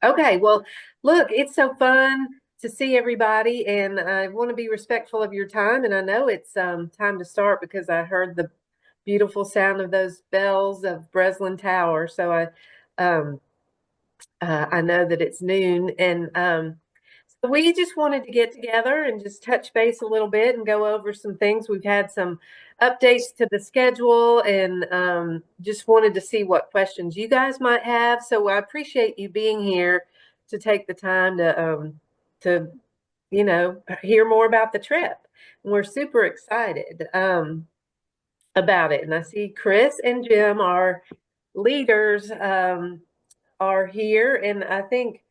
Okay, well, look, it's so fun to see everybody, and I want to be respectful of your time. And I know it's time to start because I heard the beautiful sound of those bells of Breslin Tower. Um, I know that it's noon, and so we just wanted to get together and just touch base a little bit and go over some things. We've had some updates to the schedule, and just wanted to see what questions you guys might have. So I appreciate you being here to take the time to hear more about the trip. And we're super excited about it. And I see Chris and Jim, our leaders, are here, and I think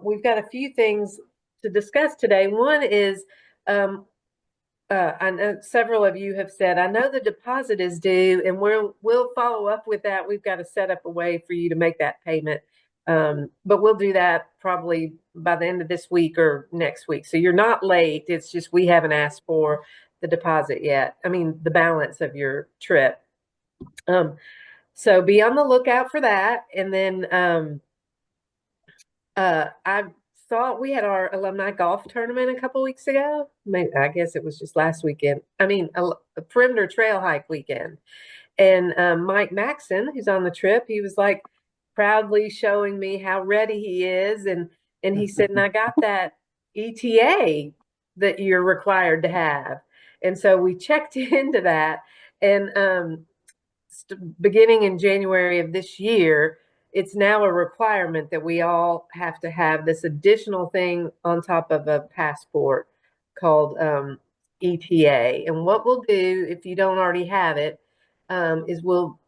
we've got a few things to discuss today. One is, um, I know several of you have said, I know the deposit is due, and we'll follow up with that. We've got to set up a way for you to make that payment, but we'll do that probably by the end of this week or next week. So you're not late. It's just we haven't asked for the deposit yet. I mean, the balance of your trip. Um, so be on the lookout for that, and then. I saw we had our alumni golf tournament a couple weeks ago. Maybe, I guess it was just last weekend. I mean, a perimeter trail hike weekend. And Mike Maxon, who's on the trip, he was like proudly showing me how ready he is, and he said, "And I got that ETA that you're required to have." And so we checked into that, and beginning in January of this year, it's now a requirement that we all have to have this additional thing on top of a passport called ETA. And what we'll do if you don't already have it is we'll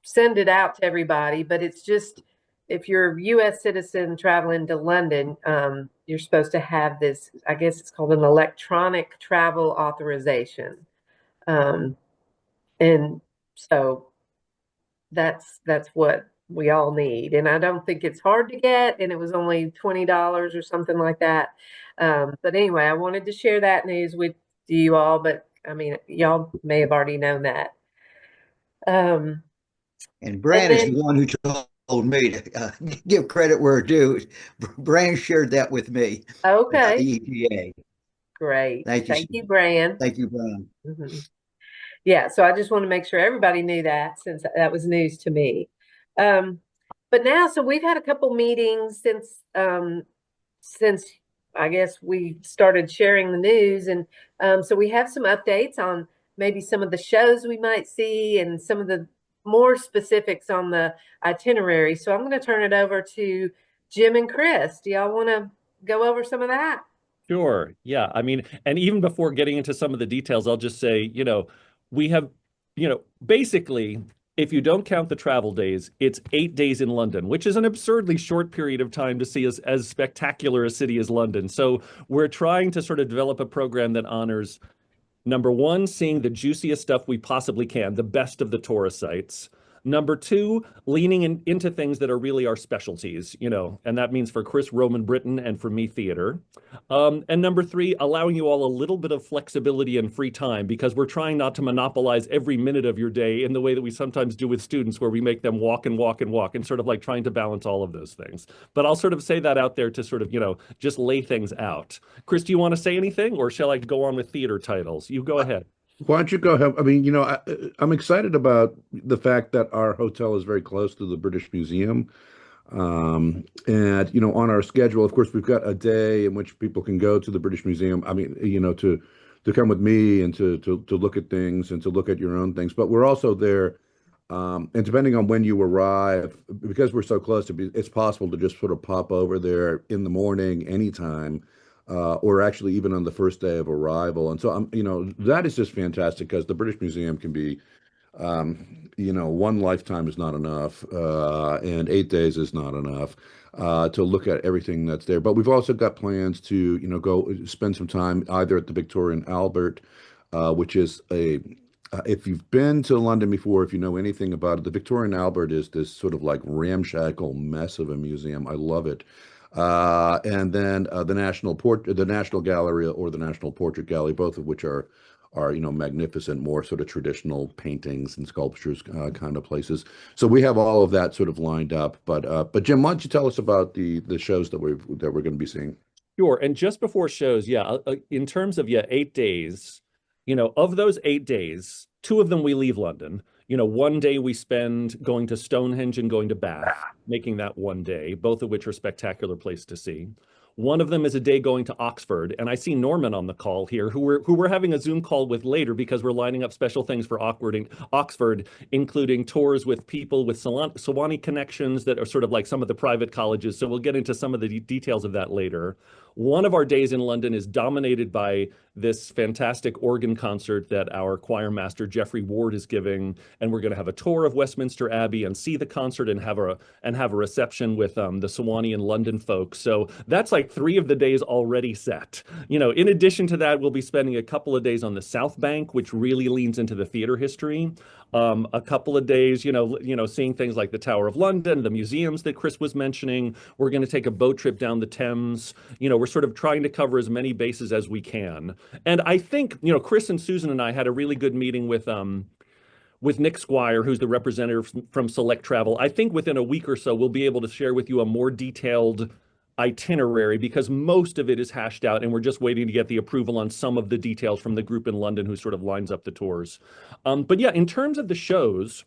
send it out to everybody. But it's just if you're a U.S. citizen traveling to London, you're supposed to have this. I guess it's called an electronic travel authorization. Um, and so that's what we all need. And I don't think it's hard to get, and it was only $20 or something like that. But anyway, I wanted to share that news with you all, but I mean, y'all may have already known that. Um, And and Brand is then, the one who told me to give credit where due. Brand shared that with me about the okay, EPA. great. Thank you. Thank you, Bran. Thank you, Brand. Mhm. Yeah, so I just want to make sure everybody knew that since that was news to me. Um, but now, so we've had a couple meetings since I guess we started sharing the news, and so we have some updates on maybe some of the shows we might see and some of the more specifics on the itinerary. So I'm going to turn it over to Jim and Chris. Do y'all want to go over some of that? Sure. Yeah. I mean, and even before getting into some of the details, I'll just say, we have, basically, if you don't count the travel days, it's 8 days in London, which is an absurdly short period of time to see as spectacular a city as London. So we're trying to sort of develop a program that honors number one, seeing the juiciest stuff we possibly can, the best of the tourist sites. Number two, leaning into things that are really our specialties, and that means for Chris, Roman Britain, and for me, theater. And number three, allowing you all a little bit of flexibility and free time because we're trying not to monopolize every minute of your day in the way that we sometimes do with students, where we make them walk and walk and walk and sort of like trying to balance all of those things. But I'll sort of say that out there to sort of, just lay things out. Chris, do you want to say anything, or shall I go on with theater titles? You go ahead. Why don't you go ahead? I mean, I'm excited about the fact that our hotel is very close to the British Museum. And, on our schedule, of course, we've got a day in which people can go to the British Museum. I mean, to come with me and to look at things and to look at your own things. But we're also there, and depending on when you arrive, because we're so close it's possible to just sort of pop over there in the morning, anytime, or actually even on the first day of arrival. And so that is just fantastic because the British Museum can be, one lifetime is not enough, and 8 days is not enough to look at everything that's there. But we've also got plans to, go spend some time either at the Victoria and Albert, which is if you've been to London before, if you know anything about it, the Victoria and Albert is this sort of like ramshackle mess of a museum. I love it. And then the National Gallery or the National Portrait Gallery, both of which are are, magnificent, more sort of traditional paintings and sculptures kind of places. So we have all of that sort of lined up. But Jim, why don't you tell us about the shows that we're going to be seeing? Sure. And just before shows, yeah, in terms of, yeah, 8 days, of those 8 days, 2 of them we leave London. One day we spend going to Stonehenge and going to Bath, making that one day, both of which are spectacular place to see. One of them is a day going to Oxford, and I see Norman on the call here, who we're having a Zoom call with later because we're lining up special things for Oxford, including tours with people with Sewanee connections that are sort of like some of the private colleges. So we'll get into some of the details of that later. One of our days in London is dominated by this fantastic organ concert that our choir master Jeffrey Ward is giving, and we're going to have a tour of Westminster Abbey and see the concert and have a reception with the Sewanee and London folks. So that's like 3 of the days already set. In addition to that, we'll be spending a couple of days on the South Bank, which really leans into the theater history. A couple of days, seeing things like the Tower of London, the museums that Chris was mentioning. We're going to take a boat trip down the Thames. We're sort of trying to cover as many bases as we can. And I think, Chris and Susan and I had a really good meeting with Nick Squire, who's the representative from Select Travel. I think within a week or so, we'll be able to share with you a more detailed itinerary because most of it is hashed out and we're just waiting to get the approval on some of the details from the group in London who sort of lines up the tours. But yeah, in terms of the shows,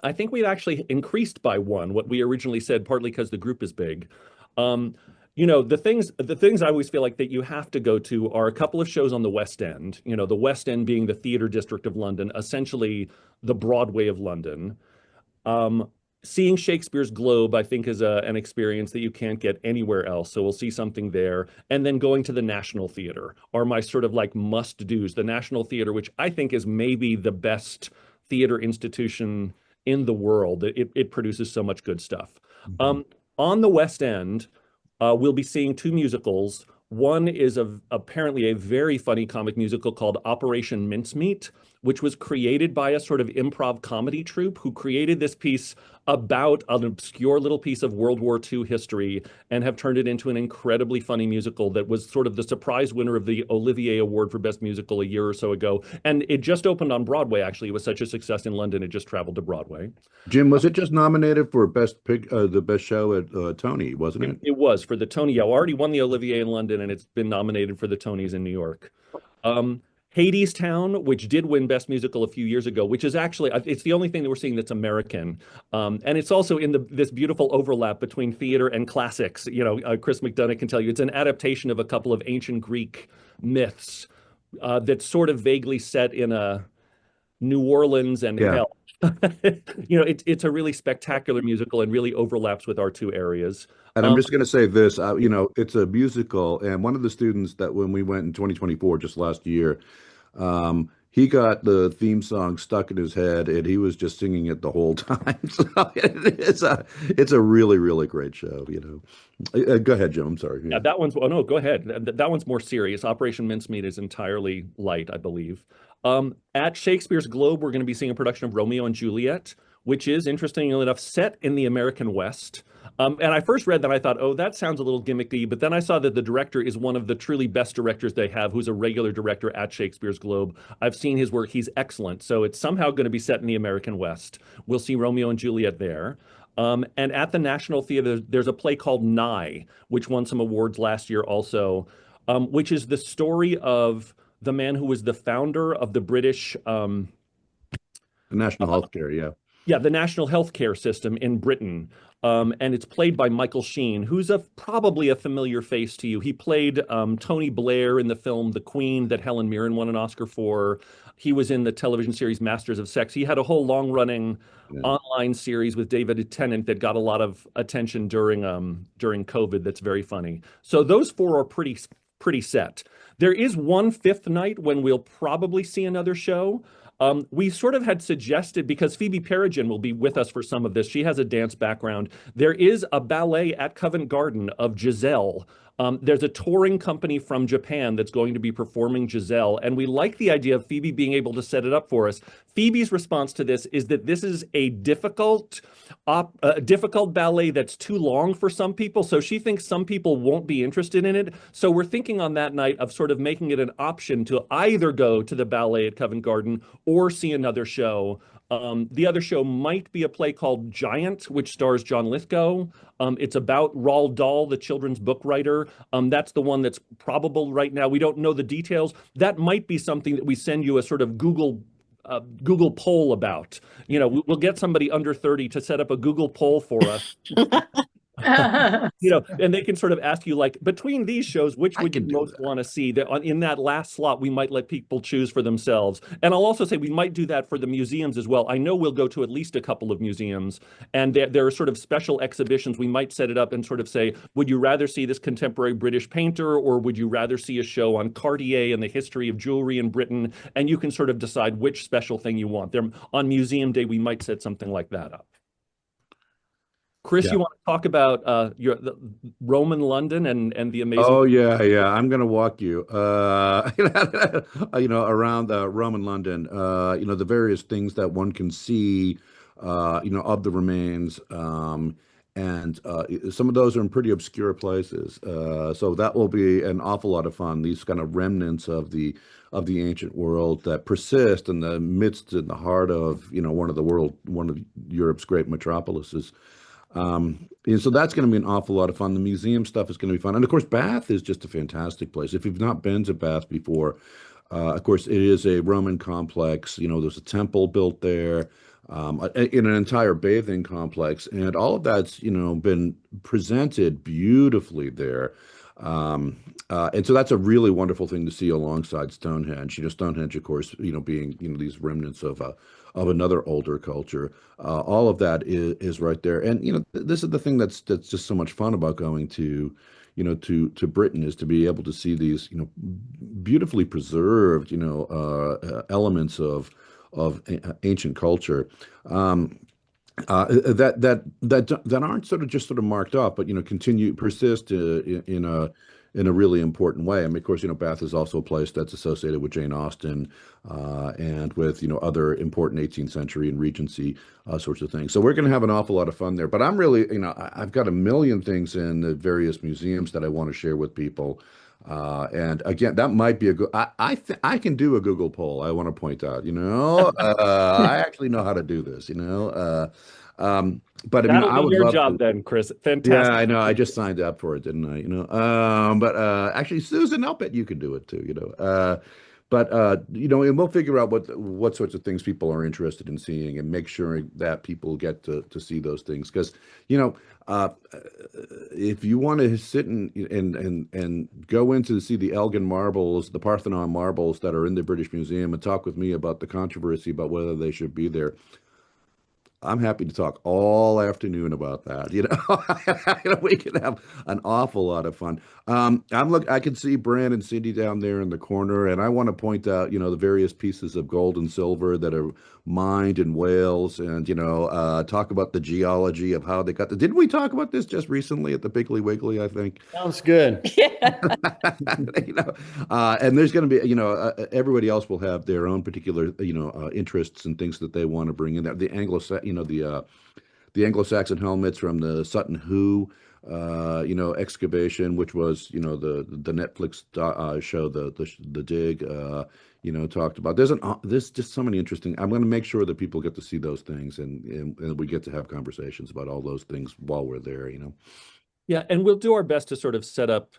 I think we've actually increased by one, what we originally said, partly because the group is big. The things I always feel like that you have to go to are a couple of shows on the West End, the West End being the theater district of London, essentially the Broadway of London. Seeing Shakespeare's Globe, I think, is an experience that you can't get anywhere else. So we'll see something there. And then going to the National Theater are my sort of like must-dos. The National Theater, which I think is maybe the best theater institution in the world. It produces so much good stuff. Mm-hmm. On the West End, we'll be seeing 2 musicals. One is apparently a very funny comic musical called Operation Mincemeat, which was created by a sort of improv comedy troupe who created this piece about an obscure little piece of World War II history and have turned it into an incredibly funny musical that was sort of the surprise winner of the Olivier Award for Best Musical a year or so ago. And it just opened on Broadway, actually. It was such a success in London, it just traveled to Broadway. Jim, was it just nominated for the best show at Tony, wasn't it? It was for the Tony. Yeah, already won the Olivier in London, and it's been nominated for the Tonys in New York. Hadestown, which did win Best Musical a few years ago, which is actually, it's the only thing that we're seeing that's American. And it's also in this beautiful overlap between theater and classics. Chris McDonough can tell you, it's an adaptation of a couple of ancient Greek myths that's sort of vaguely set in a New Orleans and hell. It's a really spectacular musical and really overlaps with our 2 areas. And I'm just going to say this, it's a musical, and one of the students that when we went in 2024, just last year, he got the theme song stuck in his head, and he was just singing it the whole time. So it's a really, really great show. Go ahead, Jim. I'm sorry. Yeah, that one's. Oh no, go ahead. That one's more serious. Operation Mincemeat is entirely light, I believe. At Shakespeare's Globe, we're going to be seeing a production of Romeo and Juliet, which is, interestingly enough, set in the American West. And I first read that, I thought, oh, that sounds a little gimmicky. But then I saw that the director is one of the truly best directors they have, who's a regular director at Shakespeare's Globe. I've seen his work. He's excellent. So it's somehow going to be set in the American West. We'll see Romeo and Juliet there. And at the National Theater, there's a play called Nye, which won some awards last year also, which is the story of the man who was the founder of the British National Healthcare, yeah. Yeah, the national healthcare system in Britain. And it's played by Michael Sheen, who's probably a familiar face to you. He played Tony Blair in the film The Queen that Helen Mirren won an Oscar for. He was in the television series Masters of Sex. He had a whole long-running online series with David Tennant that got a lot of attention during COVID that's very funny. So those 4 are pretty set. There is one 5th night when we'll probably see another show. We sort of had suggested, because Phoebe Peregrine will be with us for some of this, she has a dance background. There is a ballet at Covent Garden of Giselle, There's a touring company from Japan that's going to be performing Giselle, and we like the idea of Phoebe being able to set it up for us. Phoebe's response to this is that this is a difficult ballet that's too long for some people, so she thinks some people won't be interested in it. So we're thinking on that night of sort of making it an option to either go to the ballet at Covent Garden or see another show. The other show might be a play called Giant, which stars John Lithgow. It's about Roald Dahl, the children's book writer. That's the one that's probable right now. We don't know the details. That might be something that we send you a sort of Google poll about. You know, we'll get somebody under 30 to set up a Google poll for us. You know, and they can sort of ask you, like, between these shows, which would you most want to see? That in that last slot, we might let people choose for themselves. And I'll also say we might do that for the museums as well. I know we'll go to at least a couple of museums, and there are sort of special exhibitions. We might set it up and sort of say, would you rather see this contemporary British painter, or would you rather see a show on Cartier and the history of jewelry in Britain? And you can sort of decide which special thing you want. There on Museum Day, we might set something like that up. Chris, you want to talk about the Roman London and the amazing? Oh yeah, yeah. I'm gonna walk you, around Roman London. The various things that one can see, of the remains. And some of those are in pretty obscure places. So that will be an awful lot of fun. These kind of remnants of the ancient world that persist in the midst, in the heart of one of Europe's great metropolises. And so that's going to be an awful lot of fun. The museum stuff is going to be fun. And of course, Bath is just a fantastic place. If you've not been to Bath before, of course, it is a Roman complex. There's a temple built there, in an entire bathing complex. And all of that's, been presented beautifully there. And so that's a really wonderful thing to see alongside Stonehenge. Stonehenge, of course, being, these remnants of another older culture. All of that is right there. And, this is the thing that's just so much fun about going to, to Britain, is to be able to see these, beautifully preserved, elements of ancient culture. That aren't sort of marked off, but persist in a really important way. I mean, of course, Bath is also a place that's associated with Jane Austen, and with other important 18th century and Regency sorts of things. So we're going to have an awful lot of fun there. But I'm really, I've got a million things in the various museums that I want to share with people. And again, that might be a good. I can do a Google poll. I want to point out, I actually know how to do this. But I mean, That'll I be would your love job to. then, Chris. Fantastic. Yeah, I know. I just signed up for it, didn't I? But actually, Susan, I'll bet you can do it too. But and we'll figure out what sorts of things people are interested in seeing, and make sure that people get to see those things. Because uh, if you want to sit and go into to see the Elgin marbles, the Parthenon marbles that are in the British Museum, and talk with me about the controversy about whether they should be there, I'm happy to talk all afternoon about that. We can have an awful lot of fun. I can see Bran and Cindy down there in the corner, and I want to point out, the various pieces of gold and silver that are mined in Wales, and talk about the geology of how they got the. Didn't we talk about this just recently at the Piggly Wiggly? I think. Sounds good. Yeah. And there's going to be, everybody else will have their own particular, interests and things that they want to bring in there. The the Anglo-Saxon helmets from the Sutton Hoo, excavation, which was, the Netflix show, the Dig, talked about. There's just so many interesting. I'm going to make sure that people get to see those things, and we get to have conversations about all those things while we're there. Yeah, and we'll do our best to sort of set up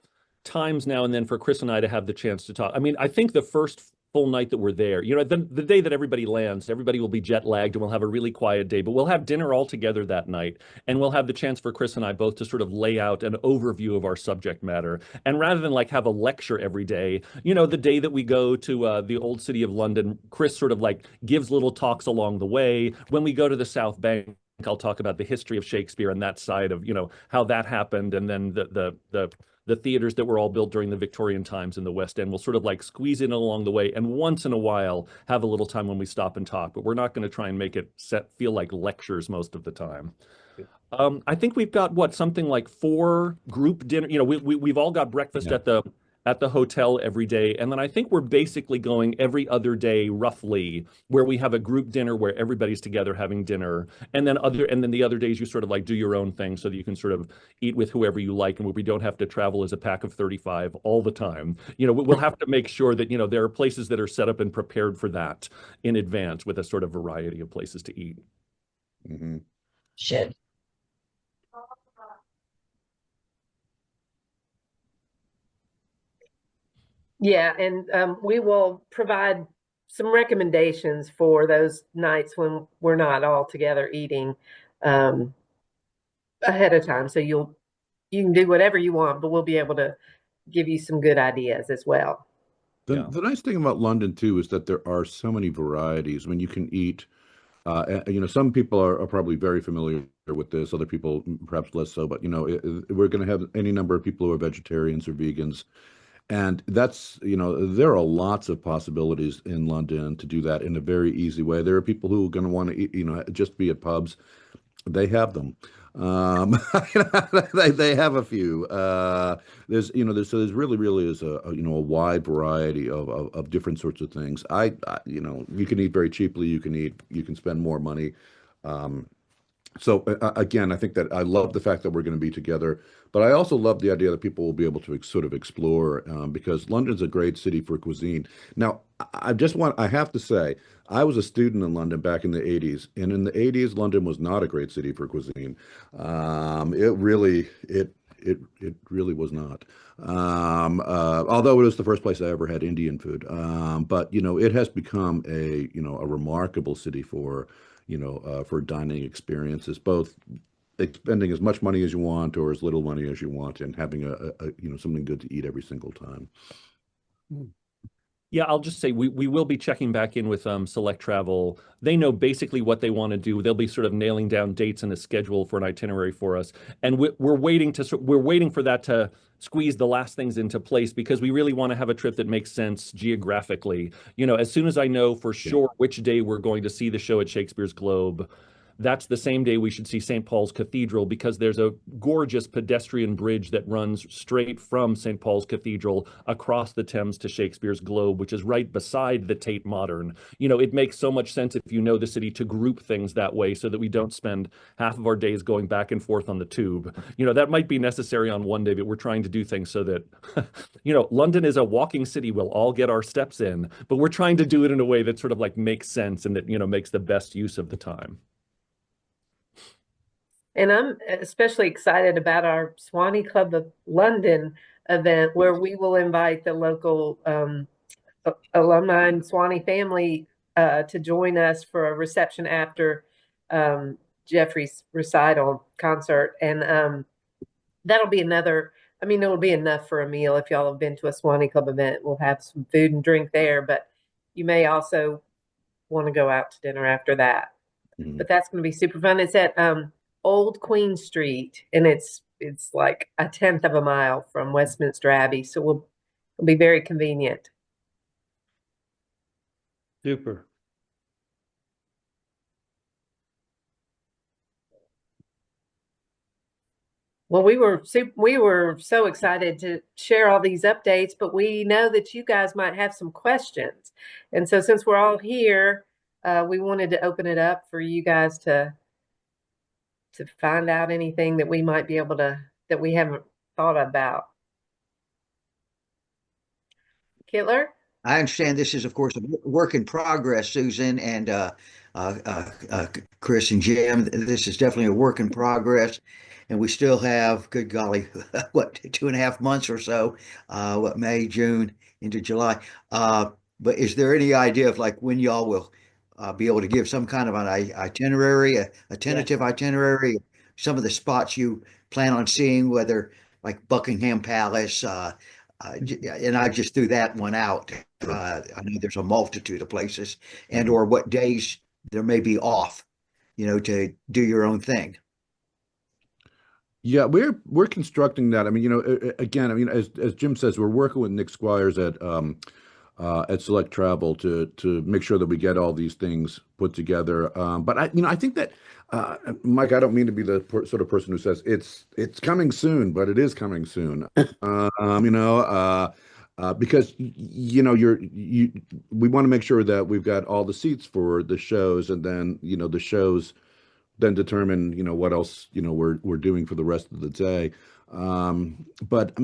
times now and then for Chris and I to have the chance to talk. I mean, I think the first full night that we're there, the day that everybody lands, everybody will be jet lagged, and we'll have a really quiet day, but we'll have dinner all together that night, and we'll have the chance for Chris and I both to sort of lay out an overview of our subject matter. And rather than like have a lecture every day, the day that we go to the old city of London, Chris sort of like gives little talks along the way. When we go to the South Bank, I'll talk about the history of Shakespeare and that side of, how that happened, and then the theaters that were all built during the Victorian times in the West End. We'll sort of like squeeze in along the way, and once in a while have a little time when we stop and talk, but we're not going to try and make it feel like lectures most of the time. I think we've got what, something like 4 group dinner. We've all got breakfast Yeah. at the hotel every day, and then I think we're basically going every other day, roughly, where we have a group dinner where everybody's together having dinner, and then the other days you sort of like do your own thing so that you can sort of eat with whoever you like, and where we don't have to travel as a pack of 35 all the time. We'll have to make sure that there are places that are set up and prepared for that in advance with a sort of variety of places to eat. Mhm. Shit. Yeah, and we will provide some recommendations for those nights when we're not all together eating um, ahead of time. So you can do whatever you want, but we'll be able to give you some good ideas as well. Yeah. The nice thing about London too is that there are so many varieties. I mean, you can eat. Some people are probably very familiar with this. Other people perhaps less so. But we're going to have any number of people who are vegetarians or vegans, and there are lots of possibilities in London to do that in a very easy way. There are people who are going to want to eat, just be at pubs. They have them. They have a few. There's really is a wide variety of different sorts of things. You can eat very cheaply. You can spend more money. Um, again, I think that I love the fact that we're going to be together, but I also love the idea that people will be able to sort of explore because London's a great city for cuisine. Now, I have to say, I was a student in London back in the 80s, and in the 80s, London was not a great city for cuisine. It really was not. Although it was the first place I ever had Indian food. But it has become a remarkable city for dining experiences, both spending as much money as you want or as little money as you want, and having something good to eat every single time. Yeah, I'll just say we will be checking back in with Select Travel. They know basically what they want to do. They'll be sort of nailing down dates and a schedule for an itinerary for us, and we're waiting for that to squeeze the last things into place because we really want to have a trip that makes sense geographically. As soon as I know for Yeah. sure which day we're going to see the show at Shakespeare's Globe, that's the same day we should see St. Paul's Cathedral because there's a gorgeous pedestrian bridge that runs straight from St. Paul's Cathedral across the Thames to Shakespeare's Globe, which is right beside the Tate Modern. It makes so much sense if you know the city to group things that way so that we don't spend half of our days going back and forth on the tube. That might be necessary on one day, but we're trying to do things so that, London is a walking city. We'll all get our steps in, but we're trying to do it in a way that sort of like makes sense and that, makes the best use of the time. And I'm especially excited about our Sewanee Club of London event where we will invite the local alumni and Sewanee family to join us for a reception after Jeffrey's recital concert. And that'll be it'll be enough for a meal if y'all have been to a Sewanee Club event. We'll have some food and drink there, but you may also want to go out to dinner after that. Mhm. But that's going to be super fun. It's at Old Queen Street, and it's like a tenth of a mile from Westminster Abbey, so it'll be very convenient. Super. Well, we were so excited to share all these updates, but we know that you guys might have some questions, and so since we're all here, we wanted to open it up for you guys to find out anything that we might be able to that we haven't thought about. Kittler? I understand this is, of course, a work in progress, Susan and Chris and Jim. This is definitely a work in progress, and we still have, good golly, what, 2.5 months or so, May, June into July. But is there any idea of like when y'all will be able to give some kind of an itinerary, a tentative itinerary, some of the spots you plan on seeing, whether like Buckingham Palace, and I just threw that one out. I know there's a multitude of places, and or what days there may be off, to do your own thing. Yeah, we're constructing that. I mean, again, I mean, as Jim says, we're working with Nick Squires at Select Travel to make sure that we get all these things put together. But I think that Mike, I don't mean to be the sort of person who says it's coming soon, but it is coming soon. You know, because you know we want to make sure that we've got all the seats for the shows, and then the shows then determine what else we're doing for the rest of the day. But I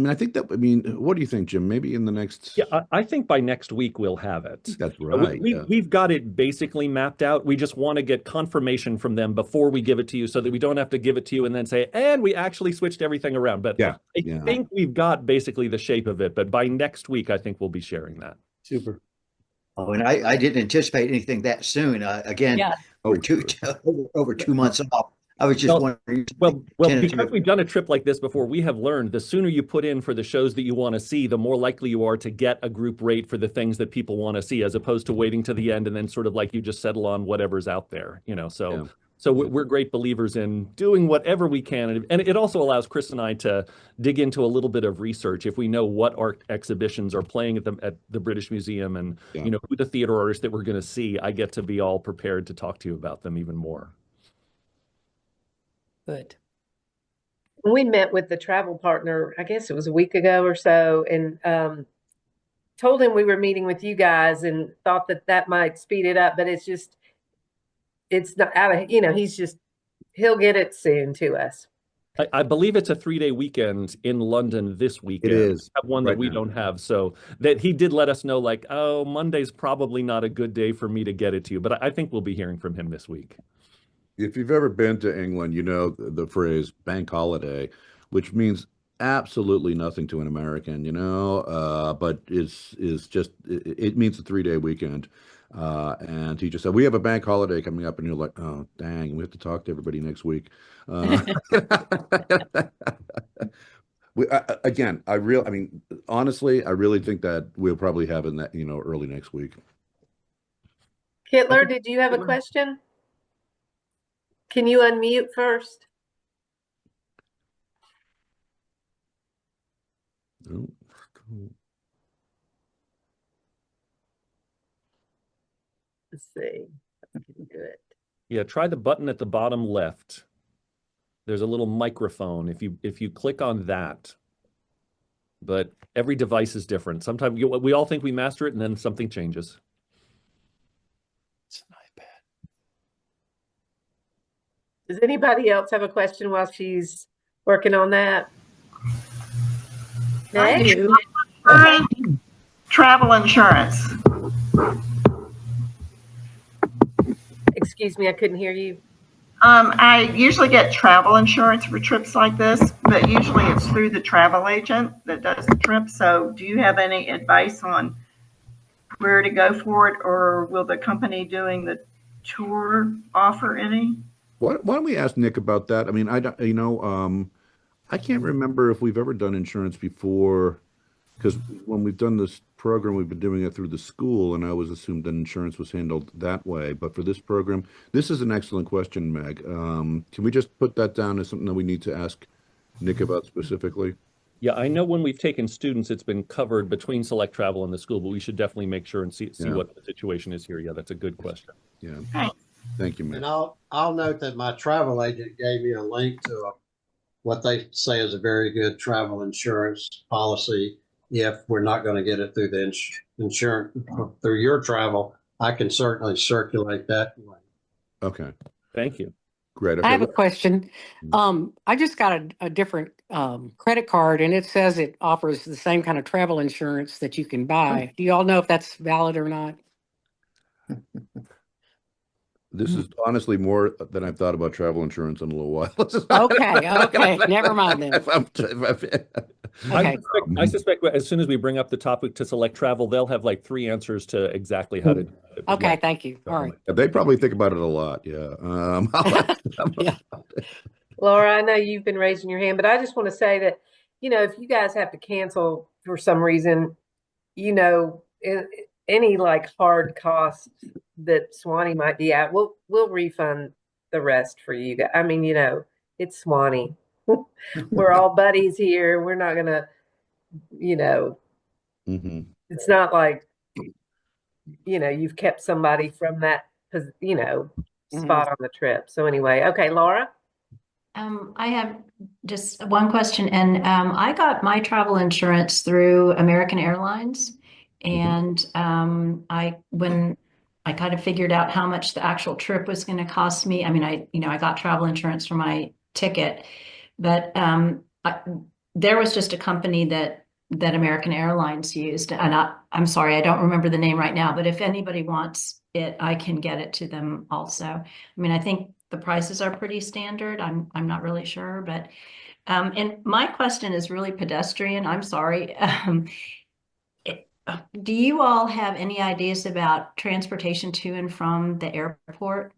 mean, what do you think, Jim? Maybe in the next. Yeah, I think by next week we'll have I it. think that's right. Yeah. We've got it basically mapped out. We just want to get confirmation from them before we give it to you so that we don't have to give it to you and then say, and we actually switched everything around. But Yeah. I Yeah. think we've got basically the shape of it. But by next week, I think we'll be sharing that. Super. Oh, and I didn't anticipate anything that soon. Again, Yeah. we're over 2 months off. I was just Well, wondering. Well, because tentative. we've done a trip like this before, we have learned the sooner you put in for the shows that you want to see, the more likely you are to get a group rate for the things that people want to see, as opposed to waiting to the end and then sort of like you just settle on whatever's out there, So, Yeah. so we're great believers in doing whatever we can, and it also allows Chris and I to dig into a little bit of research if we know what art exhibitions are playing at the British Museum and Yeah. who the theater artists that we're going to see. I get to be all prepared to talk to you about them even more. Good. We met with the travel partner, I guess it was a week ago or so, and told him we were meeting with you guys and thought that might speed it up, but it's not out of, he'll get it soon to us. I believe it's a 3-day weekend in London this weekend. It is. We have one that Right we now. don't have, so that he did let us know, like, oh, Monday's probably not a good day for me to get it to you, but I think we'll be hearing from him this week. If you've ever been to England, you know the phrase bank holiday, which means absolutely nothing to an American, but is just it means a 3-day weekend. And he just said, "We have a bank holiday coming up," and you're like, "Oh, dang, we have to talk to everybody next week." Again, honestly, I really think that we'll probably have it that early next week. Hitler, did you have a question? Can you unmute first? Oh. Let's see. Let's do it. Yeah, try the button at the bottom left. There's a little microphone. If you click on that, but every device is different. Sometimes we all think we master it, and then something changes. It's an iPad. Does anybody else have a question while she's working on that? I Next. do. Travel insurance. Excuse me, I couldn't hear you. I usually get travel insurance for trips like this, but usually it's through the travel agent that does the trip. So do you have any advice on where to go for it, or will the company doing the tour offer any? Why don't we ask Nick about that? I mean, I don't, I can't remember if we've ever done insurance before, because when we've done this program, we've been doing it through the school, and I always assumed that insurance was handled that way. But for this program, this is an excellent question, Meg. Can we just put that down as something that we need to ask Nick about specifically? Yeah, I know when we've taken students, it's been covered between Select Travel and the school, but we should definitely make sure and see Yeah. what the situation is here. Yeah, that's a good question. Yeah. Thanks. Thank you, Meg. And I'll note that my travel agent gave me a link to what they say is a very good travel insurance policy. If we're not going to get it through the insurance through your travel, I can certainly circulate that way. Okay, Thank you. great. I Okay. have a question. I just got a different credit card, and it says it offers the same kind of travel insurance that you can buy. Do you all know if that's valid or not? This is honestly more than I've thought about travel insurance in a little while. Okay, never mind then. Okay. I suspect as soon as we bring up the topic to Select Travel, they'll have like 3 answers to exactly how to do it. But Okay, yeah, thank you. All right. They probably think about it a lot. Yeah. Yeah. Laura, I know you've been raising your hand, but I just want to say that, if you guys have to cancel for some reason, any like hard costs that Sewanee might be at, we'll refund the rest for you guys. I mean, it's Sewanee. We're all buddies here. We're not gonna, Mhm. it's not like, you've kept somebody from that, spot on the trip. So anyway, okay, Laura. I have just one question, and I got my travel insurance through American Airlines, and when I kind of figured out how much the actual trip was going to cost me. I mean, I got travel insurance for my ticket, but there was just a company that American Airlines used, and I'm sorry, I don't remember the name right now, but if anybody wants it, I can get it to them also. I mean, I think the prices are pretty standard. I'm not really sure, but and my question is really pedestrian. I'm sorry. Do you all have any ideas about transportation to and from the airport?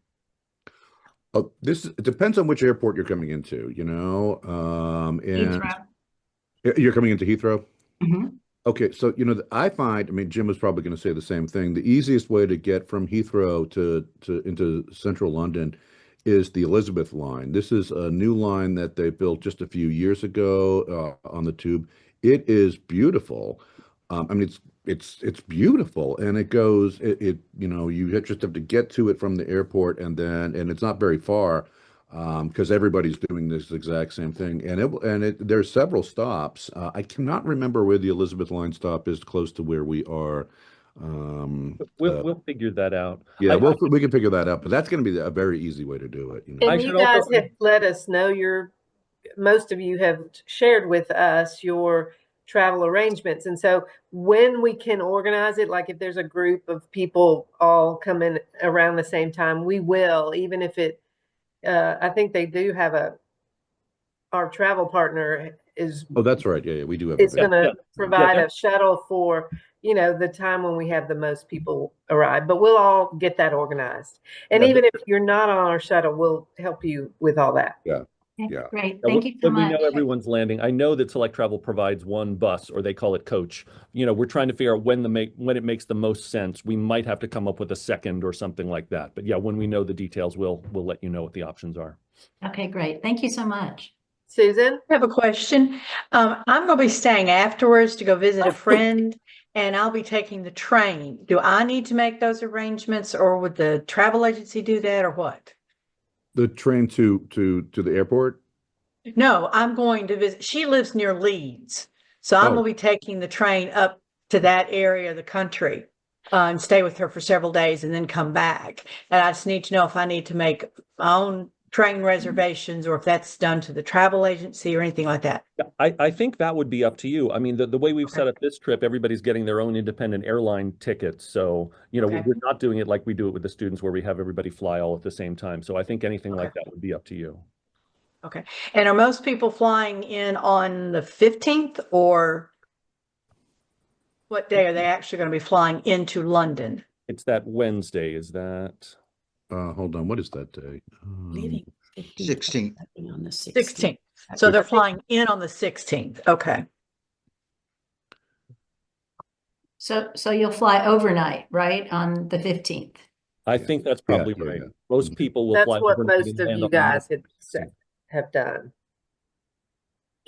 Oh, it depends on which airport you're coming into, and Heathrow? you're coming into Heathrow. Mhm. Okay, so I find, I mean, Jim was probably going to say the same thing. The easiest way to get from Heathrow to into central London is the Elizabeth line. This is a new line that they built just a few years ago on the tube. It is beautiful. I mean, it's beautiful, and it goes you just have to get to it from the airport, and it's not very far because everybody's doing this exact same thing, and there's several stops. I cannot remember where the Elizabeth line stop is close to where we are. We'll figure that out. Yeah, we can figure that out, but that's going to be a very easy way to do it. And I you should guys also- have let us know most of you have shared with us your travel arrangements. And so when we can organize it, like if there's a group of people all coming around the same time, we will, even if I think they do have our travel partner Oh, that's right. Yeah, we do have is a going to Yeah. provide Yeah, a shuttle for, the time when we have the most people arrive, but we'll all get that organized. And Yeah, even if you're not on our shuttle, we'll help you with all that. Yeah. Okay, Yeah. great. Yeah, Thank you so when we know much. everyone's landing, I know that Select Travel provides one bus, or they call it coach. We're trying to figure out when it makes the most sense. We might have to come up with a second or something like that. But yeah, when we know the details, we'll let you know what the options are. Okay, great. Thank you so much. Susan? I have a question. I'm going to be staying afterwards to go visit a friend, and I'll be taking the train. Do I need to make those arrangements, or would the travel agency do that, or what? The train to the airport. No, I'm going to visit. She lives near Leeds, so I'm Oh. going to be taking the train up to that area of the country and stay with her for several days and then come back. And I just need to know if I need to make my own train reservations or if that's done to the travel agency or anything like that. Yeah, I think that would be up to you. I mean, the way we've set up this trip, everybody's getting their own independent airline tickets. So, Okay. we're not doing it like we do it with the students where we have everybody fly all at the same time. So I think anything like that would be up to you. Okay. And are most people flying in on the 15th, or what day are they actually going to be flying into London? It's that Wednesday, is that? Hold on, what is that day? Leaving 16th. on the 16th. So they're flying in on the 16th. Okay. So you'll fly overnight, right, on the 15th? I think that's Yeah, probably yeah, right. yeah. Most people will That's fly what overnight most and of land you on the guys Monday. have done.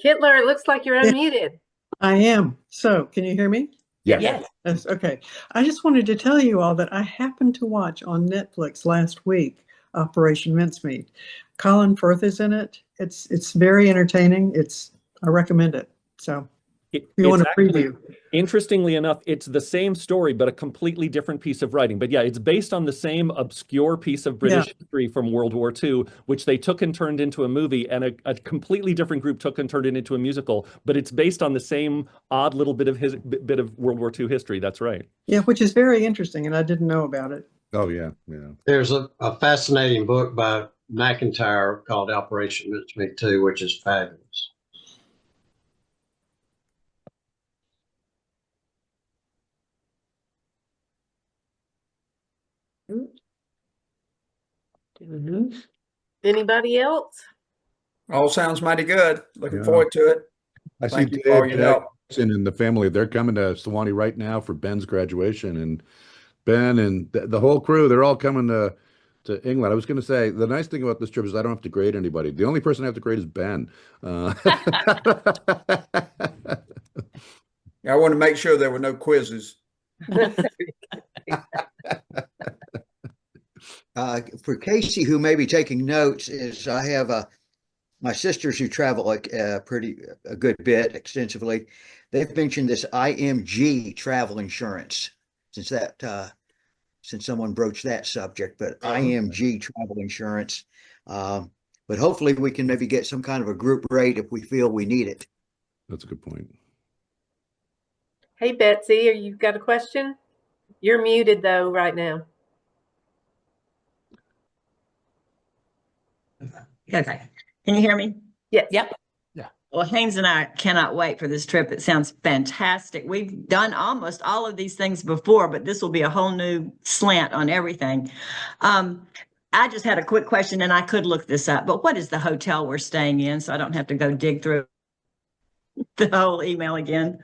Kittler, it looks like you're unmuted. I am. So, can you hear me? Yeah. Yes. Yes. Okay. I just wanted to tell you all that I happened to watch on Netflix last week, Operation Mincemeat. Colin Firth is in it. It's very entertaining. I recommend it. So, if you want It's to actually, preview. interestingly enough, it's the same story, but a completely different piece of writing. But yeah, it's based on the same obscure piece of British history from World War II, which they took and turned into a movie, and a completely different group took and turned it into a musical. But it's based on the same odd little bit of World War II history. That's right. Yeah, which is very interesting, and I didn't know about it. Oh, yeah, yeah. There's a fascinating book by McIntyre called Operation Mincemeat 2, which is fabulous. Anybody else? All sounds mighty good. Looking Yeah. forward to it. I see Thank you for all Dave your help. Jackson and the family. They're coming to Sewanee right now for Ben's graduation, and Ben and the whole crew, they're all coming to England. I was going to say, the nice thing about this trip is I don't have to grade anybody. The only person I have to grade is Ben. I want to make sure there were no quizzes. For Casey, who may be taking notes, is I have my sisters who travel like a good bit extensively. They've mentioned this IMG travel insurance since someone broached that subject, but IMG travel insurance. But hopefully we can maybe get some kind of a group rate if we feel we need it. That's a good point. Hey, Betsy, you got a question? You're muted though right now. Okay. Can you hear me? Yes. Yep. Well, Haynes and I cannot wait for this trip. It sounds fantastic. We've done almost all of these things before, but this will be a whole new slant on everything. I just had a quick question, and I could look this up, but what is the hotel we're staying in so I don't have to go dig through the whole email again?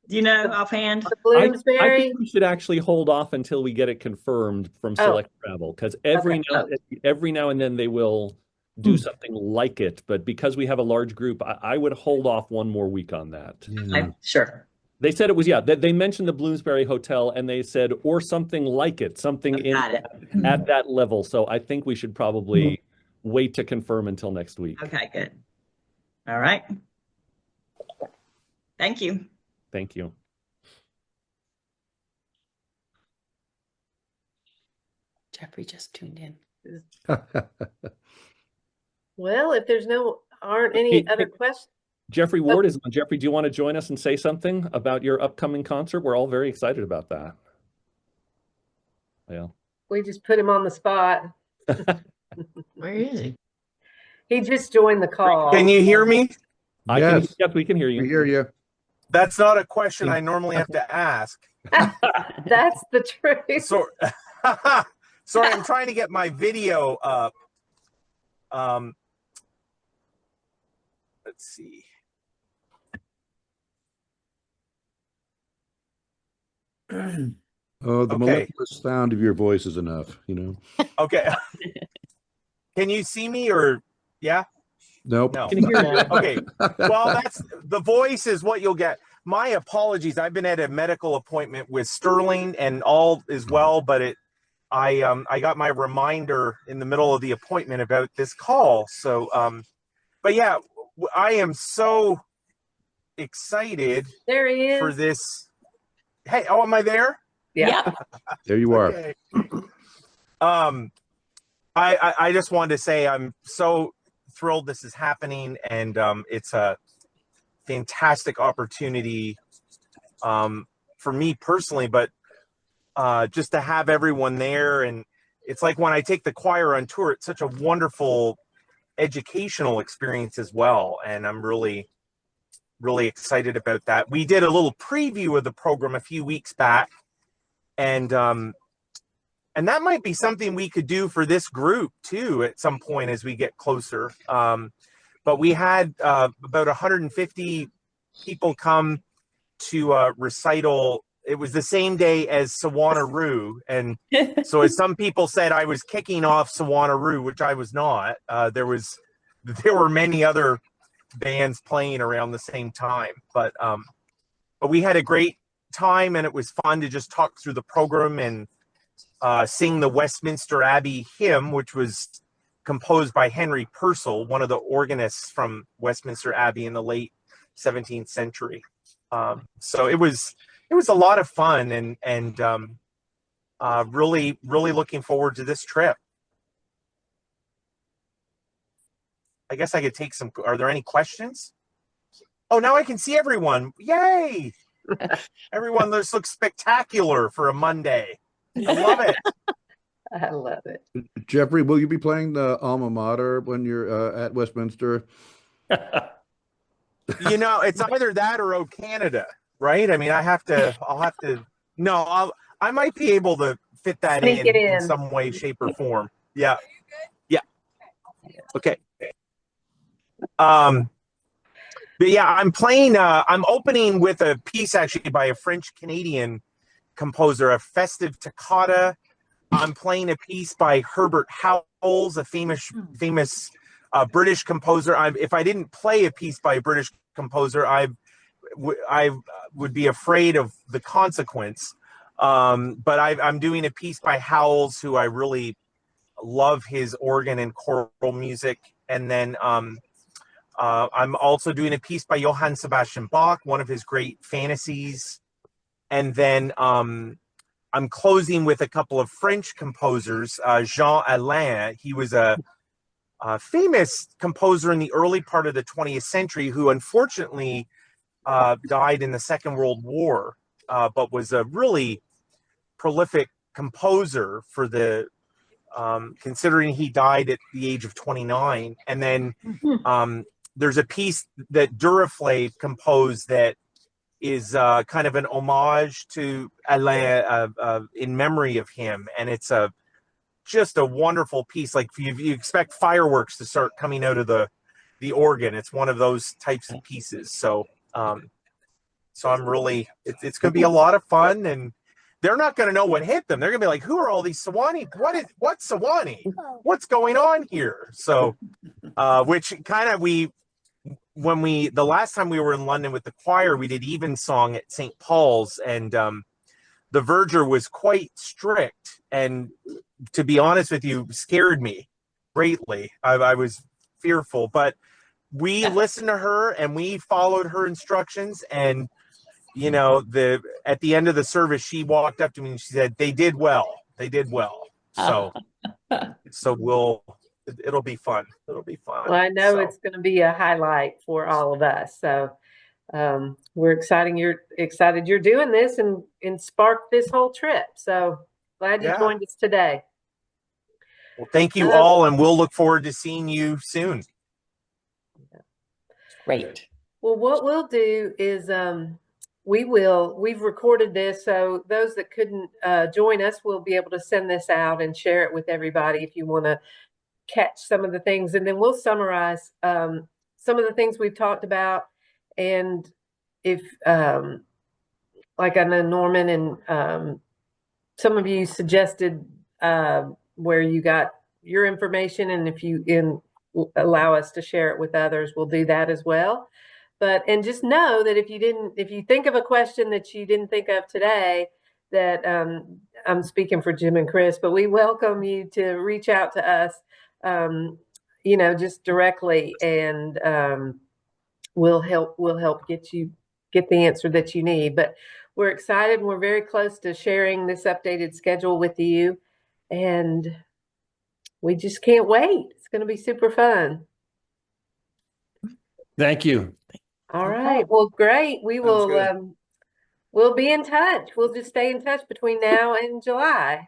Do you know offhand? The I Bloomsbury. think we should actually hold off until we get it confirmed from Select Travel, because every now and then they will do something like it. But because we have a large group, I would hold off one more week on that. Sure. They said it was, they mentioned the Bloomsbury Hotel, and they said, or something like it, something at that level. So I think we should probably wait to confirm until next week. Okay, good. All right. Thank you. Thank you. Jeffrey just tuned in. Well, if there's aren't any other questions. Jeffrey Ward is on. Jeffrey, do you want to join us and say something about your upcoming concert? We're all very excited about that. Yeah. We just put him on the spot. Where is he? He just joined the call. Can you hear me? Yes, we can hear you. We hear you. That's not a question I normally have to ask. That's the truth. So, sorry, I'm trying to get my video up. Let's see. Oh, the molecular sound of your voice is enough, you know. Okay. Can you see me or yeah? Nope. No. Okay. Well, the voice is what you'll get. My apologies. I've been at a medical appointment with Sterling and all is well, but I got my reminder in the middle of the appointment about this call. So but yeah, I am so excited There he is. for this. Hey, oh, am I there? Yeah. There you are. Okay. I just wanted to say I'm so thrilled this is happening, and it's a fantastic opportunity for me personally, but just to have everyone there. And it's like when I take the choir on tour, it's such a wonderful educational experience as well. And I'm really, really excited about that. We did a little preview of the program a few weeks back, and that might be something we could do for this group too at some point as we get closer. But we had about 150 people come to a recital. It was the same day as Sewanee, and so as some people said, I was kicking off Sewanee, which I was not. There were many other bands playing around the same time, but we had a great time, and it was fun to just talk through the program and sing the Westminster Abbey hymn, which was composed by Henry Purcell, one of the organists from Westminster Abbey in the late 17th century. So it was a lot of fun, and really, really looking forward to this trip. I guess I could take some. Are there any questions? Oh, now I can see everyone. Yay! Everyone, this looks spectacular for a Monday. I love it. I love it. Jeffrey, will you be playing the alma mater when you're at Westminster? You know, it's either that or O Canada, right? I mean, I'll have to. No, I might be able to fit that Sneak it in in some way, shape, or form. Yeah. Yeah. Okay. But yeah, I'm playing. I'm opening with a piece actually by a French Canadian composer, a festive toccata. I'm playing a piece by Herbert Howells, a famous British composer. If I didn't play a piece by a British composer, I would be afraid of the consequence. But I'm doing a piece by Howells, who I really love his organ and choral music. And then I'm also doing a piece by Johann Sebastian Bach, one of his great fantasies. And then I'm closing with a couple of French composers. Jean Alain, he was a famous composer in the early part of the 20th century who unfortunately died in the Second World War, but was a really prolific composer for the considering he died at the age of 29. And then there's a piece that Duraflave composed that is kind of an homage to Alain in memory of him. And it's just a wonderful piece. Like you expect fireworks to start coming out of the organ. It's one of those types of pieces. So I'm really, it's going to be a lot of fun, and they're not going to know what hit them. They're going to be like, who are all these Sewanee? What's Sewanee? What's going on here? So, which kind of the last time we were in London with the choir, we did evensong at St. Paul's, and the verger was quite strict, and to be honest with you, scared me greatly. I was fearful, but we listened to her and we followed her instructions. And you know, at the end of the service, she walked up to me and she said, "They did well. They did well." So it'll be fun. It'll be fun. Well, I know it's going to be a highlight for all of us. So we're excited. You're excited you're doing this and sparked this whole trip. So glad you joined us today. Well, thank you all, and we'll look forward to seeing you soon. Great. Well, what we'll do is we've recorded this, so those that couldn't join us will be able to send this out and share it with everybody if you want to catch some of the things, and then we'll summarize some of the things we've talked about. And if like I know Norman and some of you suggested where you got your information, and if you allow us to share it with others, we'll do that as well. And just know that if you think of a question that you didn't think of today, that I'm speaking for Jim and Chris, but we welcome you to reach out to us, just directly, and we'll help get the answer that you need. But we're excited, and we're very close to sharing this updated schedule with you, and we just can't wait. It's going to be super fun. Thank you. All right. Well, great. We will we'll be in touch. We'll just stay in touch between now and July.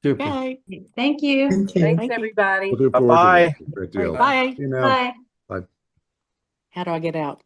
Super. Okay. Thank you. Thanks, everybody. Bye-bye. Great deal. Bye. You know. Bye. Bye. How do I get out?